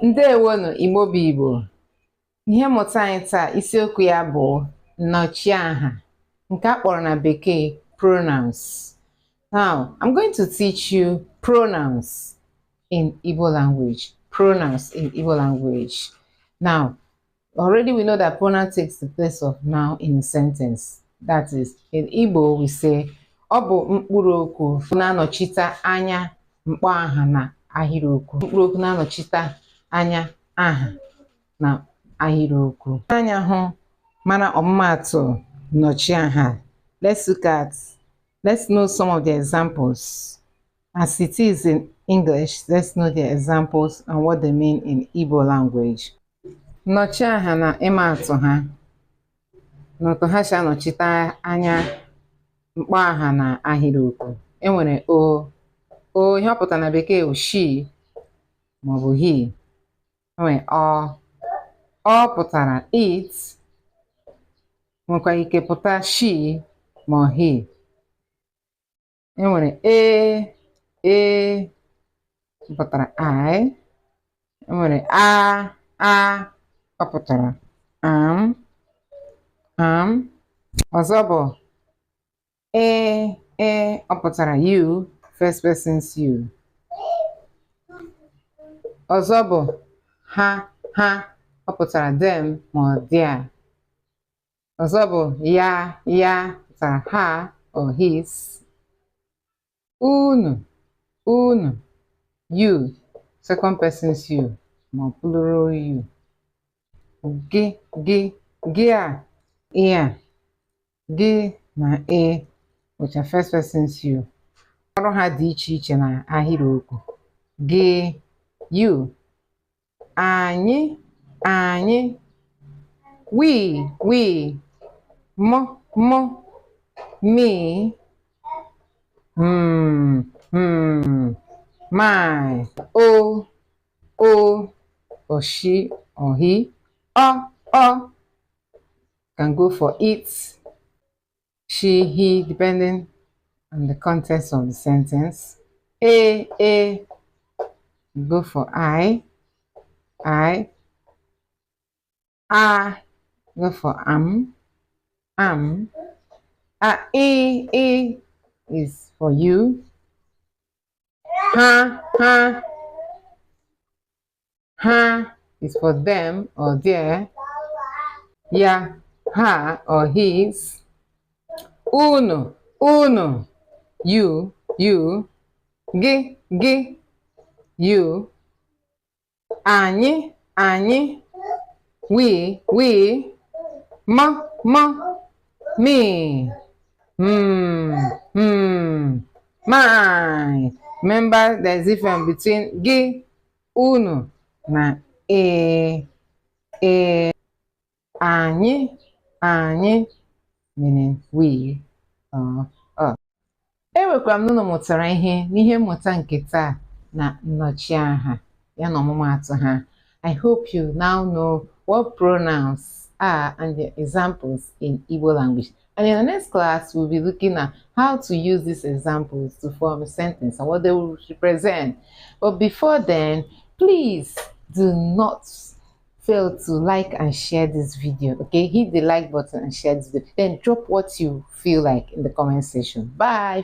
Ndewonu Igbo bụ Igbo. Ihe mmụta anyị taa isiokwu ya bụ nnọchiaha nke a kpọrọ na bekee pronouns. Now, I'm going to teach you pronouns in Igbo language. Pronouns in Igbo language. Now, already we know that pronoun takes the place of noun in a sentence. That is, in Igbo we say ọ bụ mkpụrụ okwu na-anọchite anya mkpọaha na ahịrịokwu. Mkpụrụ okwu na-anọchite anya aha na ahịrịokwu. Anya hụ mana ọmụmaatụ nnọchiaha. Let's know some of the examples. As it is in English, let's know the examples and what they mean in Igbo language. Nnọchiaha na ịmaatụ ha. N'otu ha si anọchite anya mkpọaha na ahịrịokwu. Enwere o ihe ọ pụtara na bekee bụ she maọbụ he. Enwere ọ pụtara it, nwekwara ike pụta she ma he. Enwere pụtara I. Enwere ọ pụtara am. Ọzọ bụ ọ pụtara you, first person's you. Ọzọ bụ ha ọ pụtara them ma ọ their. Ọzọ bụ ya pụtara her or his. Unu you, second person's you ma plural you. Gị gị na which are first person's you. Ọrụ ha dị iche iche na ahịrịokwu. Gị, you. Anyị, we, mụ, me, my, or she or he. Ọ can go for it, she, he, depending on the context of the sentence. Go for I, go for am. Is for you. Ha is for them or their. Ya, her or his. Unu, you. Gị, you. Anyị, we. Me. My. Remember, there's difference between gị, unu na anyị meaning we or us. Enwekwara m n'ụlọ mụtara ihe n'ihe mmụta nke taa na nnọchiaha ya na ọmụmaatụ ha. I hope you now know what pronouns are and their examples in Igbo language. And in the next class, we'll be looking at how to use these examples to form a sentence and what they will represent. But before then, please do not fail to like and share this video. Okay, hit the like button and share this video. Then drop what you feel like in the comment section. Bye.